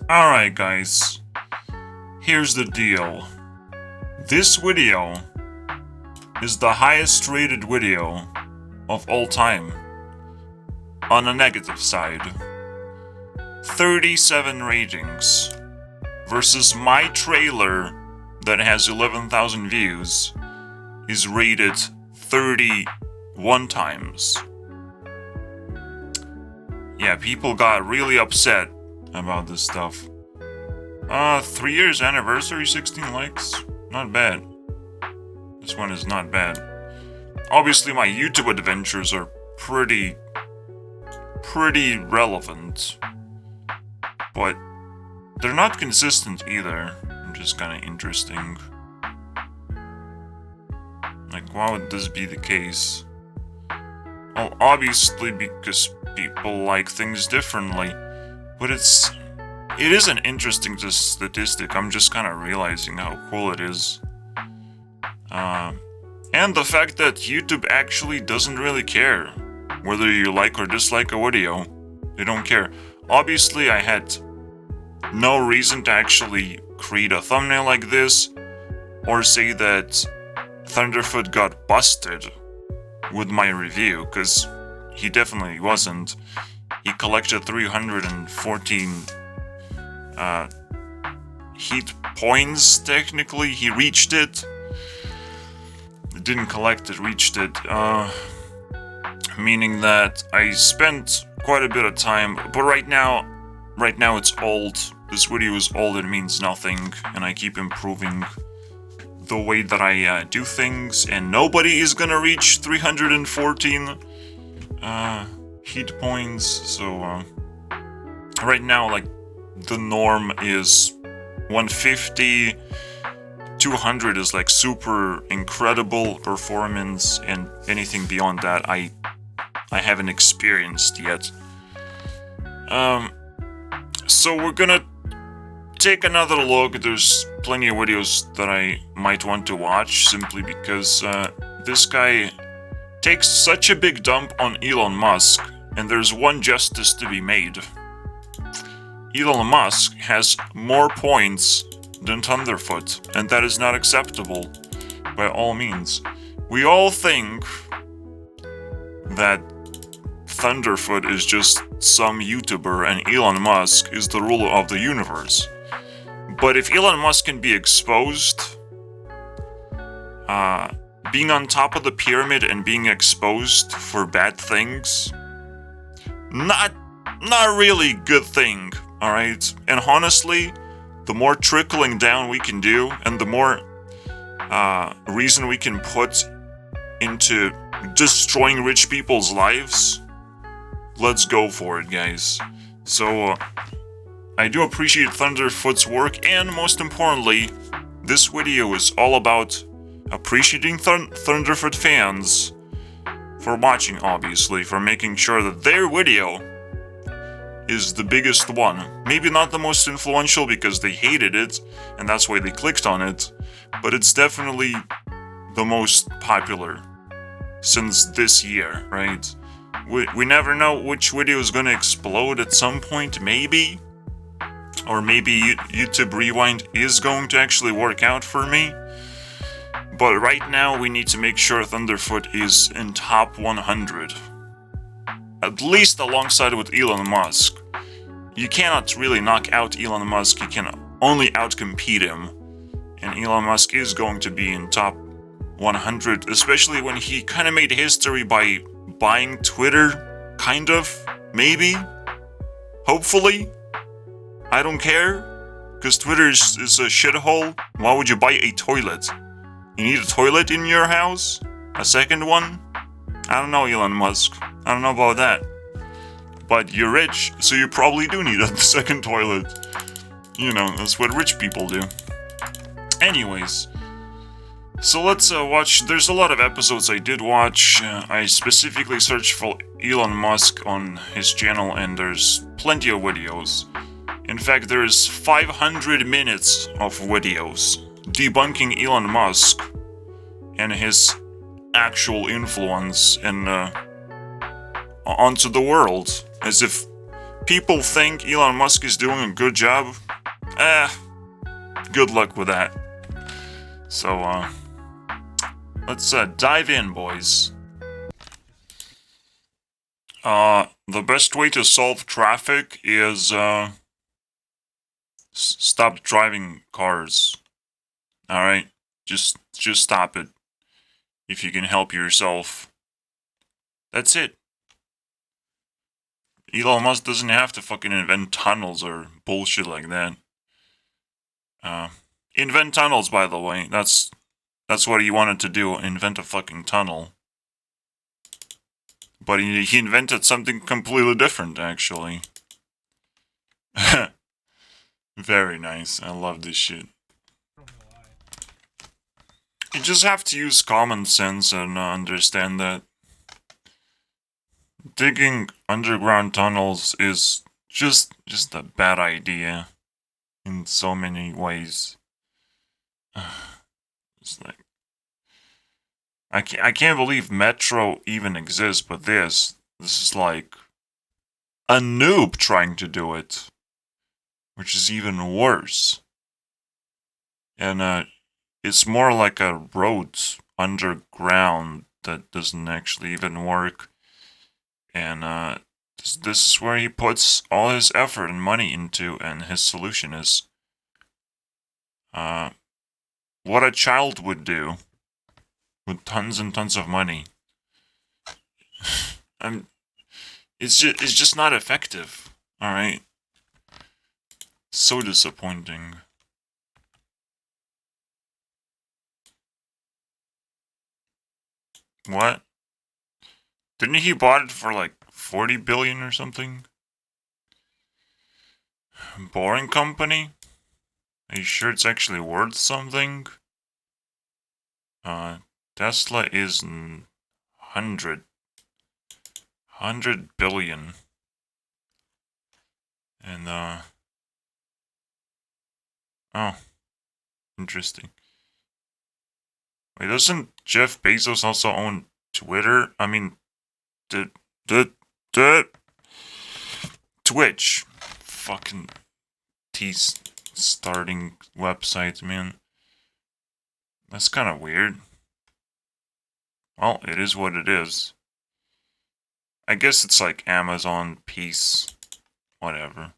Alright guys, here's the deal. This video is the highest rated video of all time. On a negative side. 37 ratings versus my trailer that has 11,000 views is rated 31 times. Yeah, people got really upset about this stuff. 3 years anniversary, 16 likes. Not bad. This one is not bad. Obviously, my YouTube adventures are pretty relevant. But they're not consistent either. Which is kind of interesting. Like, why would this be the case? Well, obviously because people like things differently. But it is an interesting statistic. I'm just kind of realizing how cool it is. And the fact that YouTube actually doesn't really care whether you like or dislike a video. They don't care. Obviously, I had no reason to actually create a thumbnail like this or say that Thunderf00t got busted with my review, because he definitely wasn't. He collected 314 heat points, technically. He reached it. Didn't collect it, reached it. Meaning that I spent quite a bit of time, but right now it's old. This video is old, it means nothing, and I keep improving the way that I do things, and nobody is gonna reach 314 heat points, so right now, like, the norm is 150, 200 is like super incredible performance, and anything beyond that I haven't experienced yet. So we're gonna take another look. There's plenty of videos that I might want to watch, simply because this guy takes such a big dump on Elon Musk, and there's one justice to be made. Elon Musk has more points than Thunderf00t, and that is not acceptable by all means. We all think that Thunderf00t is just some YouTuber and Elon Musk is the ruler of the universe. But if Elon Musk can be exposed, being on top of the pyramid and being exposed for bad things, not really good thing, alright? And honestly, the more trickling down we can do, and the more reason we can put into destroying rich people's lives, let's go for it, guys. So, I do appreciate Thunderf00t's work, and most importantly, this video is all about appreciating Thunderf00t fans for watching, obviously, for making sure that their video is the biggest one. Maybe not the most influential because they hated it, and that's why they clicked on it, but it's definitely the most popular since this year, right? We never know which video is gonna explode at some point, maybe? Or maybe YouTube Rewind is going to actually work out for me. But right now, we need to make sure Thunderf00t is in top 100. At least alongside with Elon Musk. You cannot really knock out Elon Musk, you can only outcompete him. And Elon Musk is going to be in top 100, especially when he kind of made history by buying Twitter, kind of, maybe, hopefully. I don't care, because Twitter is a shithole. Why would you buy a toilet? You need a toilet in your house? A second one? I don't know, Elon Musk. I don't know about that. But you're rich, so you probably do need a second toilet. You know, that's what rich people do. Anyways, so let's watch. There's a lot of episodes I did watch. I specifically searched for Elon Musk on his channel, and there's plenty of videos. In fact, there's 500 minutes of videos debunking Elon Musk and his actual influence and onto the world, as if people think Elon Musk is doing a good job, good luck with that. So, let's dive in, boys. The best way to solve traffic is, stop driving cars. Alright? Just stop it. If you can help yourself. That's it. Elon Musk doesn't have to fucking invent tunnels or bullshit like that. Invent tunnels, by the way. That's what he wanted to do. Invent a fucking tunnel. But he invented something completely different, actually. Very nice. I love this shit. You just have to use common sense and understand that digging underground tunnels is just a bad idea in so many ways. It's like I can't believe Metro even exists, but this is like a noob trying to do it, which is even worse. And it's more like a road underground that doesn't actually even work. And this is where he puts all his effort and money into, and his solution is what a child would do with tons and tons of money. It's just not effective. All right. So disappointing. What? Didn't he bought it for like 40 billion or something? Boring company? Are you sure it's actually worth something? Tesla is 100 billion. And oh, interesting. Wait, doesn't Jeff Bezos also own Twitter? I mean, Twitch. Fucking starting websites, man. That's kind of weird. Well, it is what it is. I guess it's like Amazon, Peace, whatever.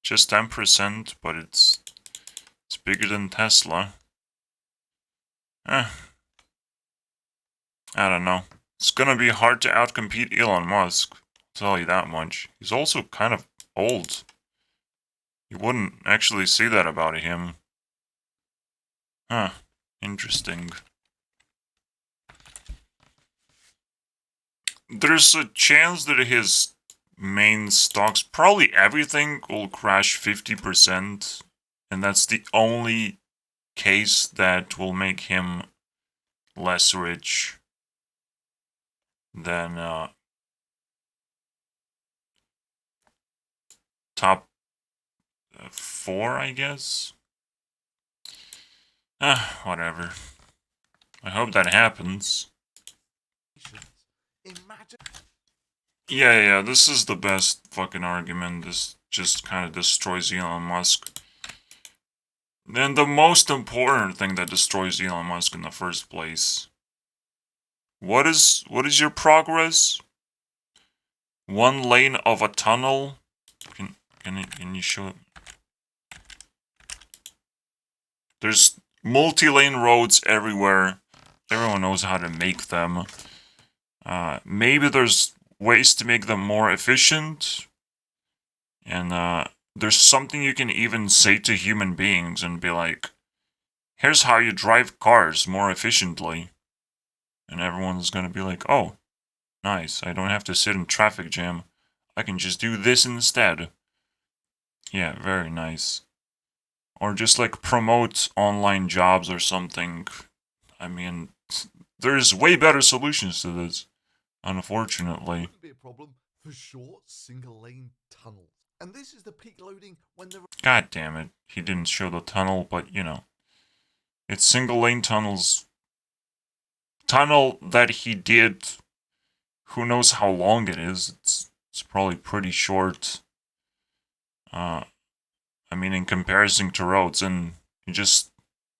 Just 10%, but it's bigger than Tesla. I don't know. It's gonna be hard to outcompete Elon Musk, I'll tell you that much. He's also kind of old. You wouldn't actually see that about him. Huh. Interesting. There's a chance that his main stocks, probably everything, will crash 50%. And that's the only case that will make him less rich than top 4, I guess. Whatever. I hope that happens. Yeah, this is the best fucking argument. This just kind of destroys Elon Musk. And the most important thing that destroys Elon Musk in the first place. What is your progress? One lane of a tunnel? Can you show it? There's multi-lane roads everywhere. Everyone knows how to make them. Maybe there's ways to make them more efficient. And there's something you can even say to human beings and be like, here's how you drive cars more efficiently. And everyone's gonna be like, oh, nice. I don't have to sit in traffic jam. I can just do this instead. Yeah, very nice. Or just like promote online jobs or something. I mean, there's way better solutions to this, unfortunately. Wouldn't be a problem for short single-lane tunnels. And this is the peak loading when the... God damn it. He didn't show the tunnel, but you know. It's single-lane tunnels. Tunnel that he did. Who knows how long it is. It's probably pretty short. I mean, in comparison to roads, and you just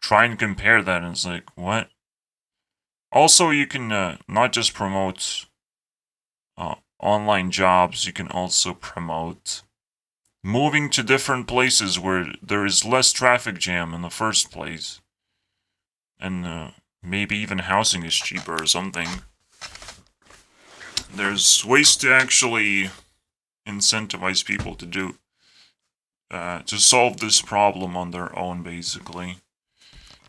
try and compare that, and it's like, what? Also, you can not just promote online jobs, you can also promote moving to different places where there is less traffic jam in the first place. And maybe even housing is cheaper or something. There's ways to actually incentivize people to do to solve this problem on their own, basically.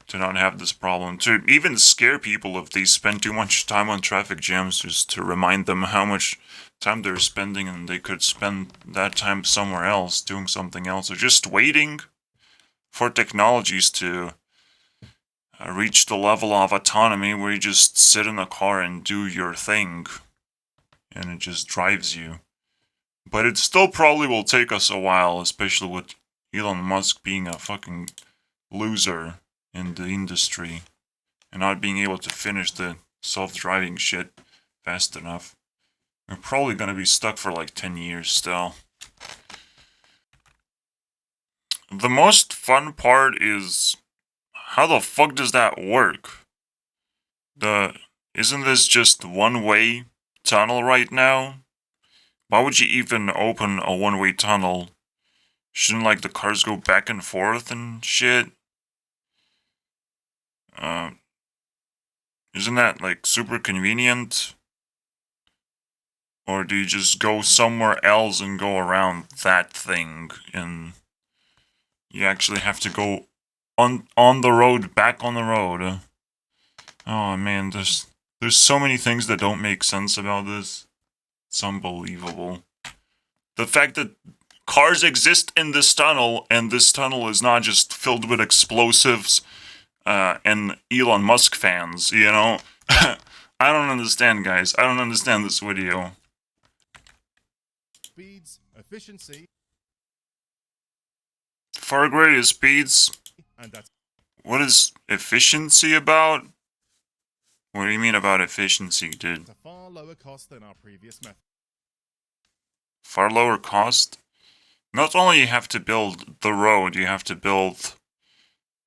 To not have this problem. To even scare people if they spend too much time on traffic jams, just to remind them how much time they're spending and they could spend that time somewhere else, doing something else, or just waiting for technologies to reach the level of autonomy where you just sit in a car and do your thing, and it just drives you. But it still probably will take us a while, especially with Elon Musk being a fucking loser in the industry and not being able to finish the self-driving shit fast enough. We're probably gonna be stuck for like 10 years still. The most fun part is, how the fuck does that work? Isn't this just one-way tunnel right now? Why would you even open a one-way tunnel? Shouldn't like the cars go back and forth and shit? Isn't that like super convenient? Or do you just go somewhere else and go around that thing, and you actually have to go on the road, back on the road? Oh man, there's so many things that don't make sense about this. It's unbelievable. The fact that cars exist in this tunnel, and this tunnel is not just filled with explosives and Elon Musk fans, you know? I don't understand, guys. I don't understand this video. Speeds, efficiency, Far greater speeds? and that's What is efficiency about? What do you mean about efficiency, dude? a far lower cost than our previous method. Far lower cost? Not only you have to build the road, you have to build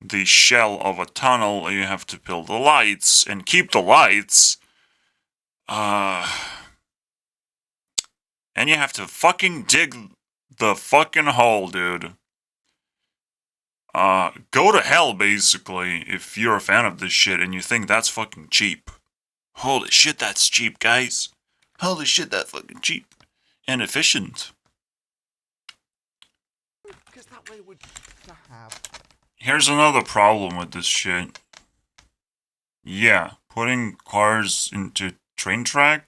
the shell of a tunnel, you have to build the lights, and keep the lights. And you have to fucking dig the fucking hole, dude. Go to hell, basically, if you're a fan of this shit and you think that's fucking cheap. Holy shit, that's cheap, guys. Holy shit, that's fucking cheap. And efficient. Because that way would to have. Here's another problem with this shit. Yeah, putting cars into train track.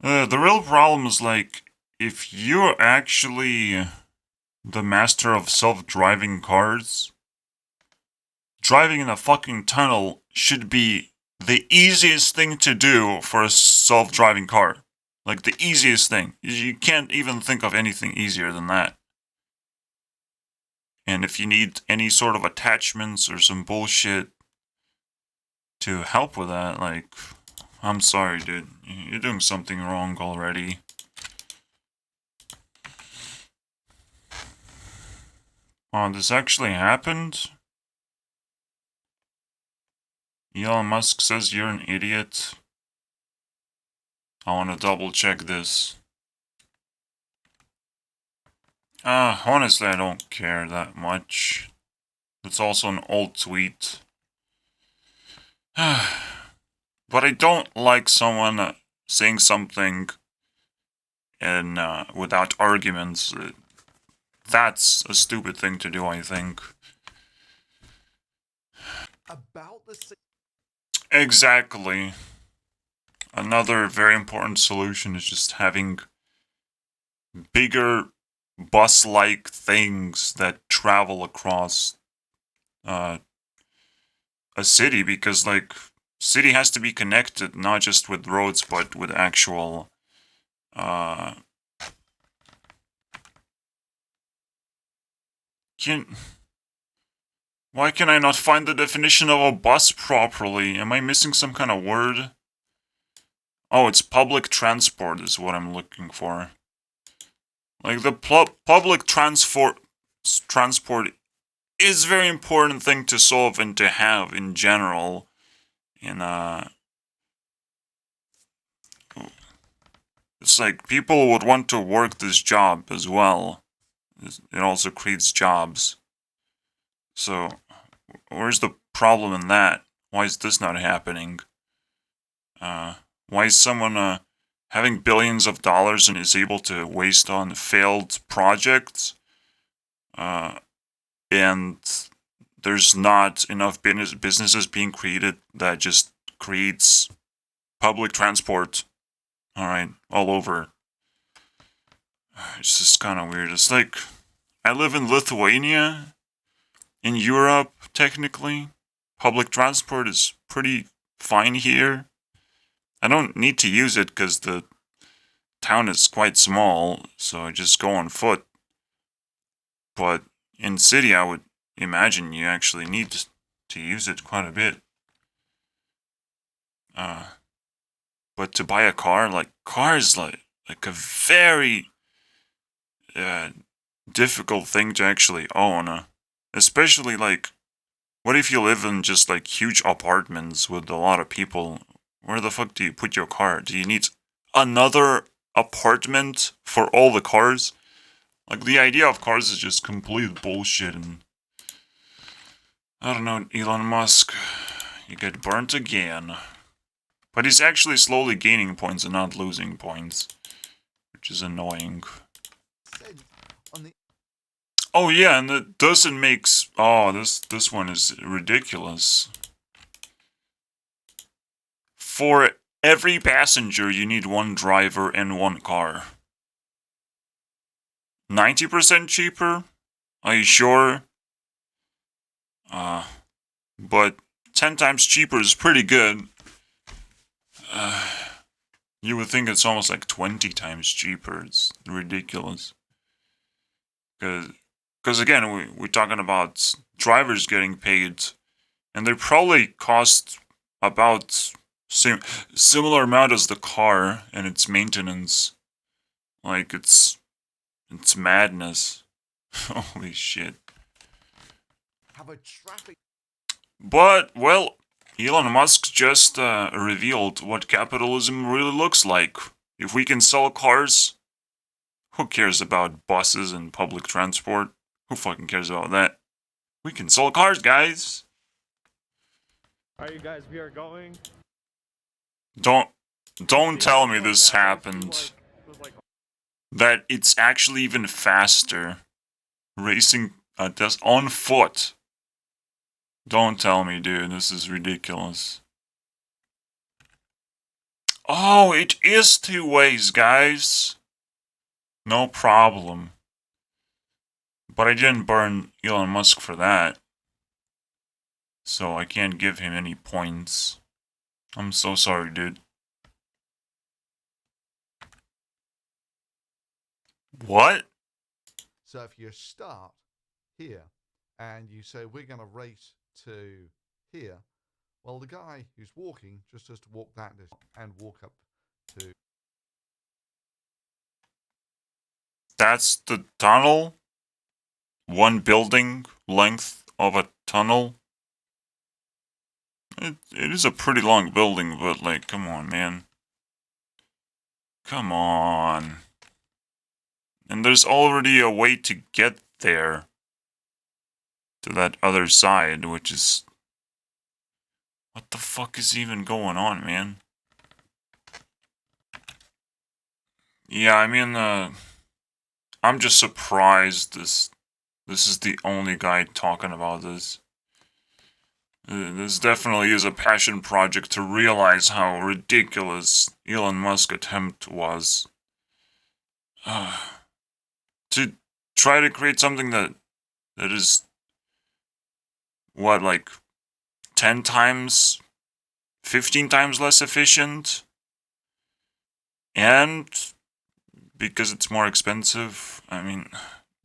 The real problem is, like, if you're actually the master of self-driving cars, driving in a fucking tunnel should be the easiest thing to do for a self-driving car. Like, the easiest thing. You can't even think of anything easier than that. And if you need any sort of attachments or some bullshit to help with that, like, I'm sorry, dude. You're doing something wrong already. Oh, this actually happened? Elon Musk says you're an idiot. I want to double check this. Honestly, I don't care that much. It's also an old tweet. But I don't like someone saying something and without arguments. That's a stupid thing to do, I think. About the same. Exactly. Another very important solution is just having bigger bus-like things that travel across a city, because, like, city has to be connected not just with roads but with actual why can I not find the definition of a bus properly? Am I missing some kind of word? Oh, it's public transport is what I'm looking for. Like the public transport is a very important thing to solve and to have in general. And it's like people would want to work this job as well. It also creates jobs. So where's the problem in that? Why is this not happening? Why is someone having billions of dollars and is able to waste on failed projects? And there's not enough businesses being created that just creates public transport. Alright, all over. It's just kind of weird. It's like, I live in Lithuania, in Europe, technically. Public transport is pretty fine here. I don't need to use it because the town is quite small, so I just go on foot. But in city, I would imagine you actually need to use it quite a bit. But to buy a car, like, car is like a very difficult thing to actually own. Especially, like, what if you live in just, like, huge apartments with a lot of people? Where the fuck do you put your car? Do you need another apartment for all the cars? Like, the idea of cars is just complete bullshit, and I don't know, Elon Musk, you get burnt again. But he's actually slowly gaining points and not losing points, which is annoying. Oh yeah, and it doesn't make... Oh, this one is ridiculous. For every passenger, you need one driver and one car. 90% cheaper? Are you sure? But 10 times cheaper is pretty good. You would think it's almost like 20 times cheaper. It's ridiculous. Because again, we're talking about drivers getting paid, and they probably cost about similar amount as the car and its maintenance. Like, it's madness. Holy shit. Have a traffic. But, well, Elon Musk just revealed what capitalism really looks like. If we can sell cars, who cares about buses and public transport? Who fucking cares about that? We can sell cars, guys! Alright, you guys, we are going. Don't tell me this happened. That it's actually even faster. Racing just on foot. Don't tell me, dude. This is ridiculous. Oh, it is 2 ways, guys. No problem. But I didn't burn Elon Musk for that. So I can't give him any points. I'm so sorry, dude. What? So if you start here and you say we're going to race to here, well, the guy who's walking just has to walk that distance and walk up to... That's the tunnel? One building length of a tunnel? It is a pretty long building, but like, come on, man. Come on. And there's already a way to get there. To that other side, which is... What the fuck is even going on, man? Yeah, I mean, I'm just surprised this is the only guy talking about this. This definitely is a passion project to realize how ridiculous Elon Musk's attempt was. To try to create something that is, what, like 10 times, 15 times less efficient? And because it's more expensive, I mean,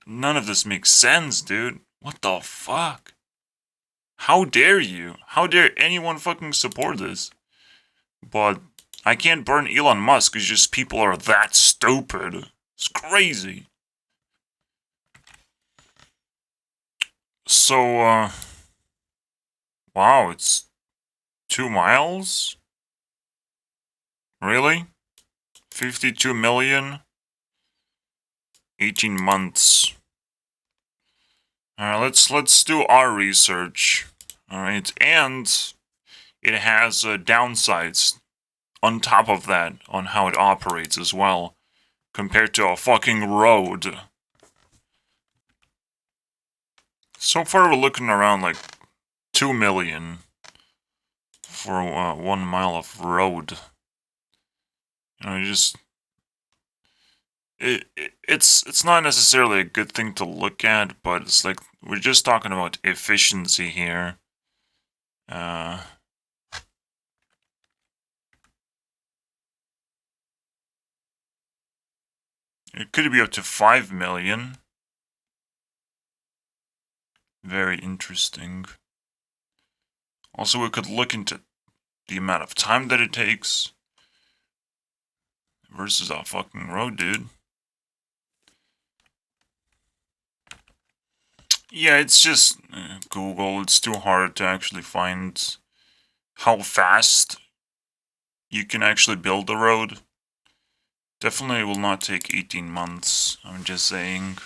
none of this makes sense, dude. What the fuck? How dare you? How dare anyone fucking support this? But I can't burn Elon Musk, it's just people are that stupid. It's crazy. So, wow, it's 2 miles? Really? 52 million? 18 months. Alright, let's do our research. Alright, and it has downsides on top of that, on how it operates as well, compared to a fucking road. So far we're looking around like 2 million for 1 mile of road. You know, it's not necessarily a good thing to look at, but it's like we're just talking about efficiency here. It could be up to 5 million. Very interesting. Also, we could look into the amount of time that it takes versus a fucking road, dude. Yeah, it's just Google. It's too hard to actually find how fast you can actually build a road. Definitely will not take 18 months. I'm just saying.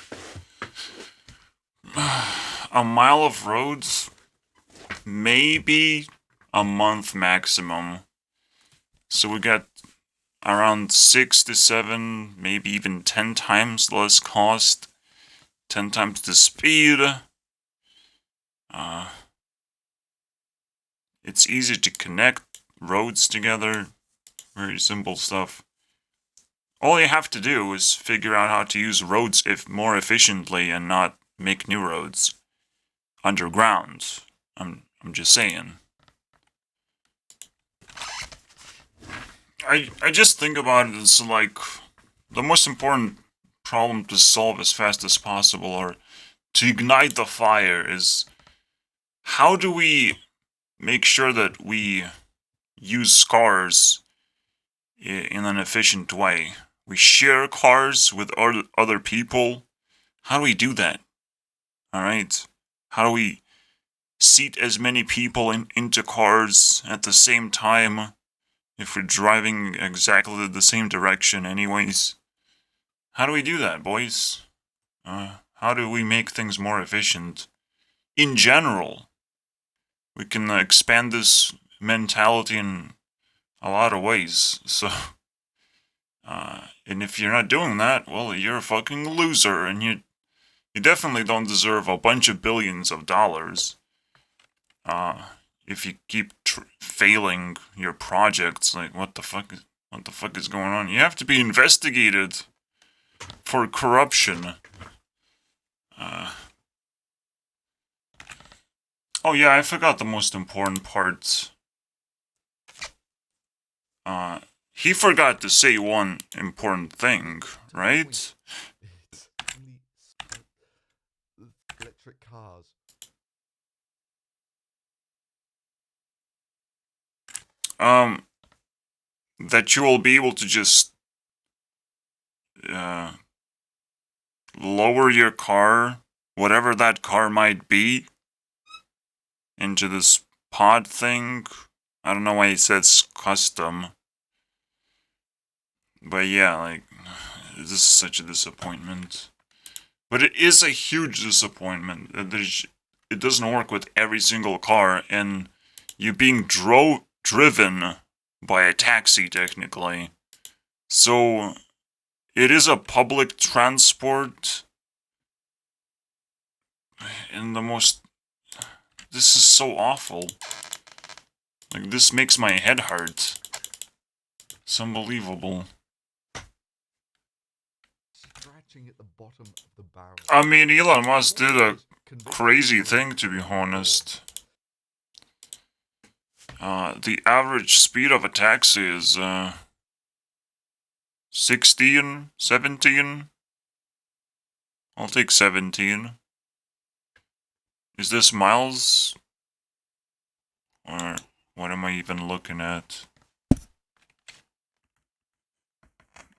A mile of roads, maybe a month maximum. So we got around 6 to 7, maybe even 10 times less cost, 10 times the speed. It's easy to connect roads together, very simple stuff. All you have to do is figure out how to use roads more efficiently and not make new roads underground. I'm just saying. I just think about it as like the most important problem to solve as fast as possible, or to ignite the fire, is how do we make sure that we use cars in an efficient way? We share cars with other people. How do we do that? Alright? How do we seat as many people into cars at the same time if we're driving exactly the same direction anyways? How do we do that, boys? How do we make things more efficient? In general, we can expand this mentality in a lot of ways. So, and if you're not doing that, well, you're a fucking loser, and you definitely don't deserve a bunch of billions of dollars. If you keep failing your projects, like what the fuck is going on? You have to be investigated for corruption. Oh yeah, I forgot the most important part. He forgot to say one important thing, right? It's electric cars. That you will be able to just lower your car, whatever that car might be, into this pod thing. I don't know why he says custom. But yeah, like, this is such a disappointment. But it is a huge disappointment. It doesn't work with every single car, and you being driven by a taxi, technically. So, it is a public transport in the most... This is so awful. Like, this makes my head hurt. It's unbelievable. Scratching at the bottom of the barrel. I mean, Elon Musk did a crazy thing, to be honest. The average speed of a taxi is 16, 17. I'll take 17. Is this miles? Or what am I even looking at?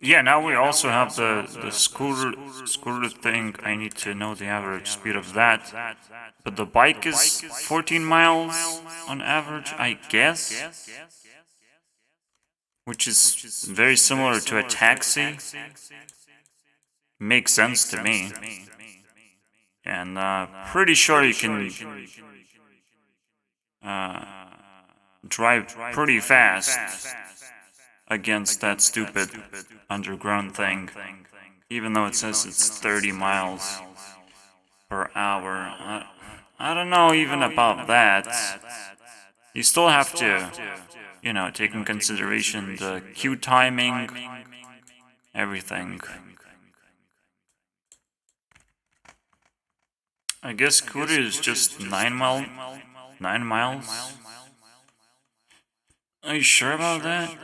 Yeah, now we also have the scooter thing. I need to know the average speed of that. But the bike is 14 miles on average, I guess. Which is very similar to a taxi. Makes sense to me. And pretty sure you can drive pretty fast against that stupid underground thing. Even though it says it's 30 miles per hour. I don't know even about that. You still have to, you know, take in consideration the queue timing, everything. I guess scooter is just 9 miles? Are you sure about that?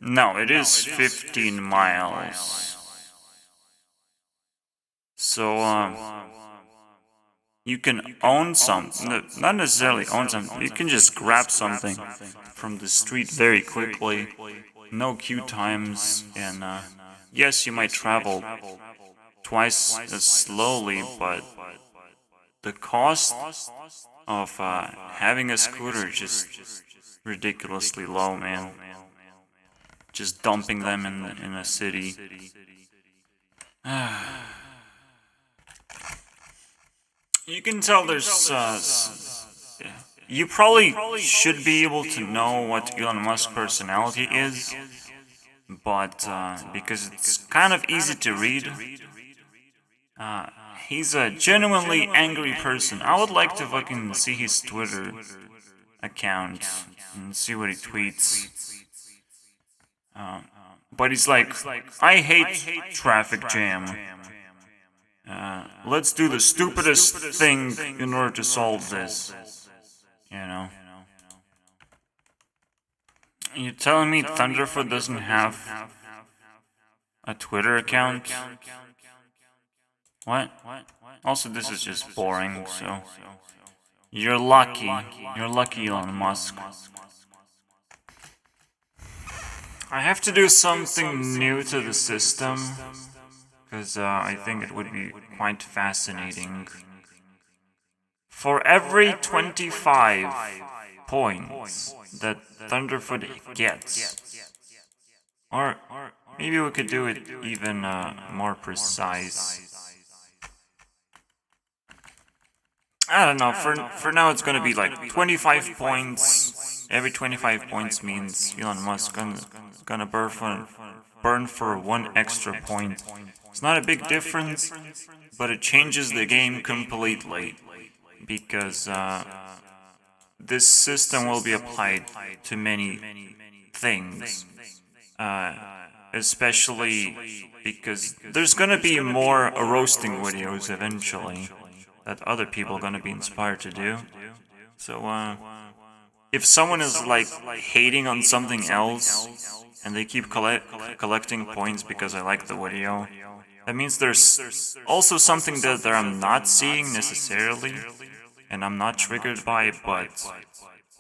No, it is 15 miles. So, you can own something, not necessarily own something, you can just grab something from the street very quickly, no queue times, and yes, you might travel twice as slowly, but the cost of having a scooter is just ridiculously low, man. Just dumping them in a city. You can tell there's you probably should be able to know what Elon Musk's personality is, but because it's kind of easy to read, he's a genuinely angry person. I would like to fucking see his Twitter account and see what he tweets. But he's like, I hate traffic jam. Let's do the stupidest thing in order to solve this. You know. You're telling me Thunderf00t doesn't have a Twitter account? What? Also, this is just boring, so... You're lucky. You're lucky, Elon Musk. I have to do something new to the system, because I think it would be quite fascinating. For every 25 points that Thunderf00t gets, or maybe we could do it even more precise. I don't know, for now it's gonna be like 25 points. Every 25 points means Elon Musk gonna burn for 1 extra point. It's not a big difference, but it changes the game completely, because this system will be applied to many things, especially because there's gonna be more roasting videos eventually that other people are gonna be inspired to do. So, if someone is like hating on something else and they keep collecting points because I like the video, that means there's also something that I'm not seeing necessarily, and I'm not triggered by it, but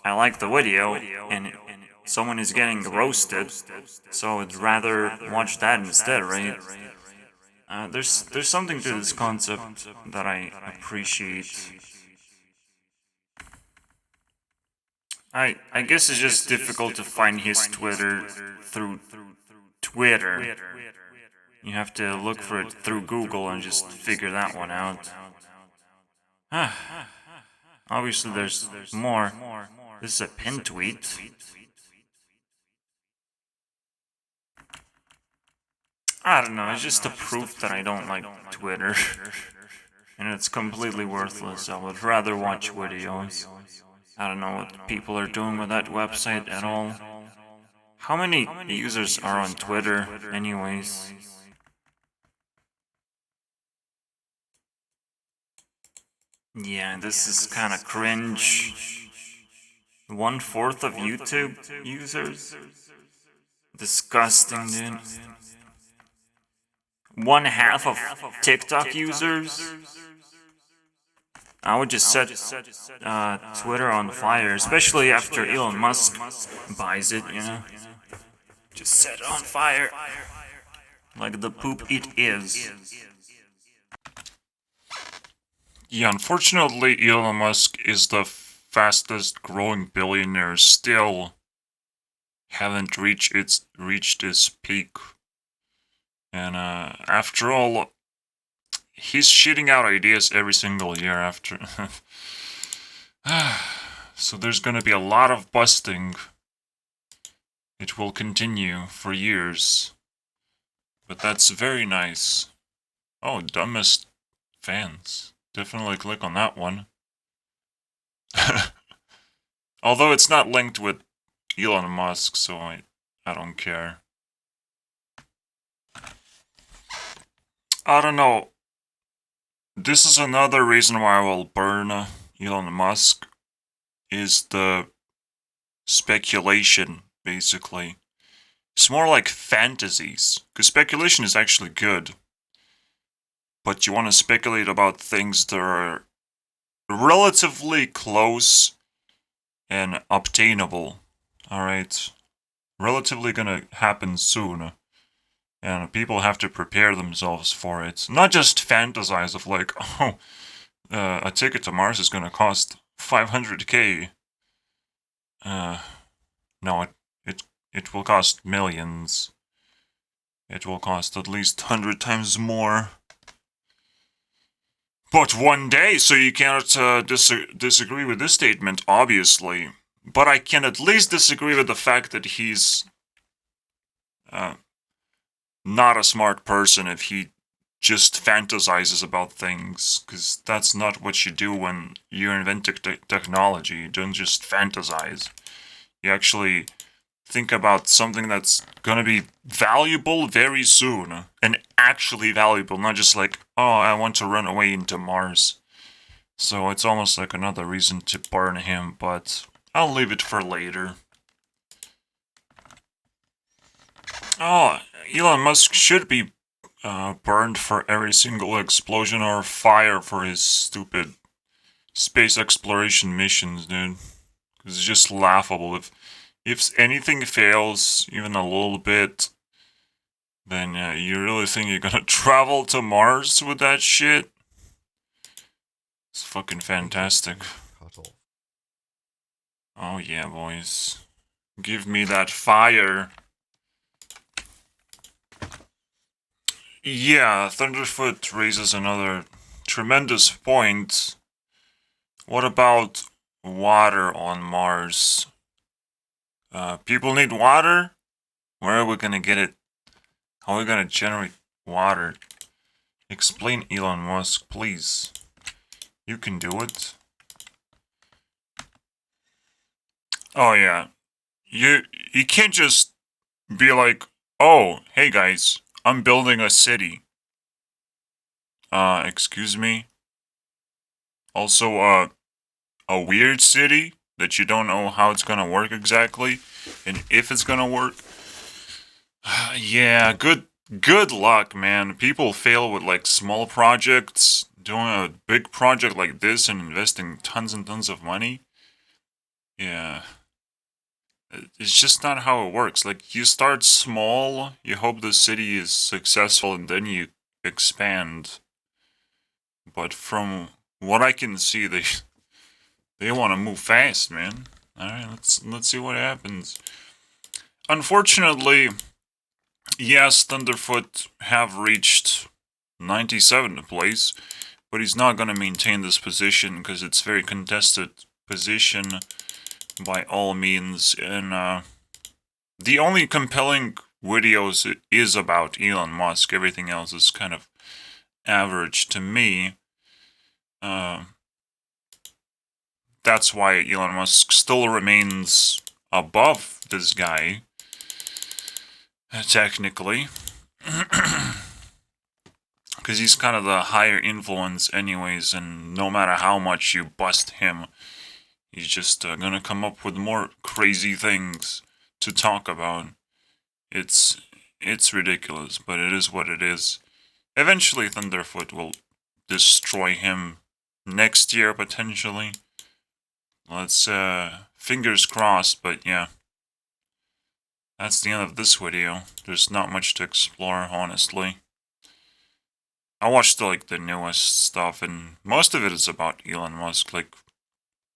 I like the video, and someone is getting roasted, so I'd rather watch that instead, right? There's something to this concept that I appreciate. I guess it's just difficult to find his Twitter through Twitter. You have to look for it through Google and just figure that one out. Obviously there's more. This is a pinned tweet. I don't know, it's just a proof that I don't like Twitter. And it's completely worthless. I would rather watch videos. I don't know what people are doing with that website at all. How many users are on Twitter, anyways? Yeah, this is kinda cringe. 1/4 of YouTube users? Disgusting, dude. 1/2 of TikTok users? I would just set Twitter on fire, especially after Elon Musk buys it, you know? Just set it on fire. Like the poop it is. Yeah, unfortunately, Elon Musk is the fastest growing billionaire still. Haven't reached its peak. And after all, he's shitting out ideas every single year after. So there's gonna be a lot of busting. It will continue for years. But that's very nice. Oh, dumbest fans. Definitely click on that one. Although it's not linked with Elon Musk, so I don't care. I don't know. This is another reason why I will burn Elon Musk, is the speculation, basically. It's more like fantasies, because speculation is actually good. But you want to speculate about things that are relatively close and obtainable. Alright? Relatively gonna happen soon. And people have to prepare themselves for it. Not just fantasize of like, oh, a ticket to Mars is gonna cost 500k. No, it will cost millions. It will cost at least 100 times more. But one day, so you cannot disagree with this statement, obviously. But I can at least disagree with the fact that he's not a smart person if he just fantasizes about things, because that's not what you do when you're inventing technology. You don't just fantasize. You actually think about something that's gonna be valuable very soon, and actually valuable, not just like, oh, I want to run away into Mars. So it's almost like another reason to burn him, but I'll leave it for later. Oh, Elon Musk should be burned for every single explosion or fire for his stupid space exploration missions, dude. It's just laughable. If anything fails, even a little bit, then you really think you're gonna travel to Mars with that shit? It's fucking fantastic. Cut off. Oh yeah, boys. Give me that fire. Yeah, Thunderf00t raises another tremendous point. What about water on Mars? People need water? Where are we gonna get it? How are we gonna generate water? Explain, Elon Musk, please. You can do it. Oh yeah. You can't just be like, oh, hey guys, I'm building a city. Excuse me? Also, a weird city that you don't know how it's gonna work exactly, and if it's gonna work. Yeah, good luck, man. People fail with like small projects. Doing a big project like this and investing tons and tons of money. Yeah. It's just not how it works. Like, you start small, you hope the city is successful, and then you expand. But from what I can see, they want to move fast, man. All right, let's see what happens. Unfortunately, yes, Thunderf00t have reached 97th place, but he's not gonna maintain this position because it's very contested position by all means. And the only compelling videos is about Elon Musk. Everything else is kind of average to me. That's why Elon Musk still remains above this guy, technically. Because he's kind of the higher influence anyways, and no matter how much you bust him, he's just gonna come up with more crazy things to talk about. It's ridiculous, but it is what it is. Eventually Thunderf00t will destroy him next year potentially. Let's fingers crossed, but yeah. That's the end of this video. There's not much to explore, honestly. I watched like the newest stuff, and most of it is about Elon Musk, like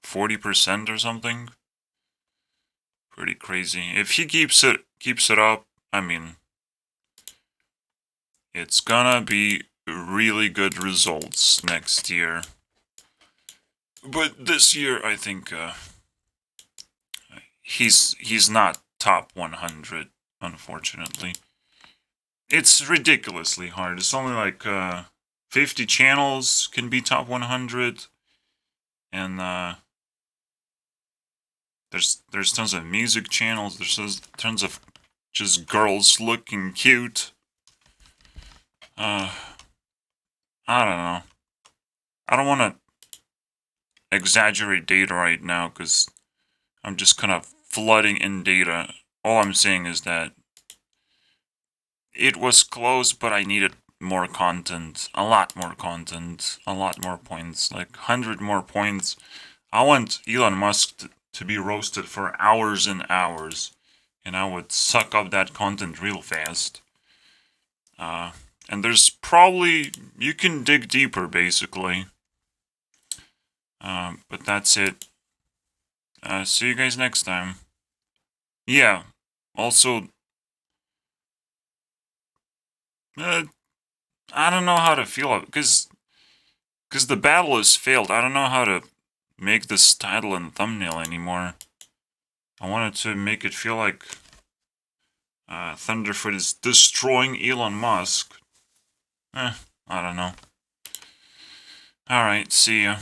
40% or something. Pretty crazy. If he keeps it up, I mean, it's gonna be really good results next year. But this year, I think he's not top 100, unfortunately. It's ridiculously hard. It's only like 50 channels can be top 100, and there's tons of music channels. There's tons of just girls looking cute. I don't know. I don't want to exaggerate data right now because I'm just kind of flooding in data. All I'm saying is that it was close, but I needed more content, a lot more content, a lot more points, like 100 more points. I want Elon Musk to be roasted for hours and hours, and I would suck up that content real fast. And there's probably, you can dig deeper, basically. But that's it. See you guys next time. Yeah, also, I don't know how to feel, because the battle has failed. I don't know how to make this title and thumbnail anymore. I wanted to make it feel like Thunderf00t is destroying Elon Musk. I don't know. Alright, see ya.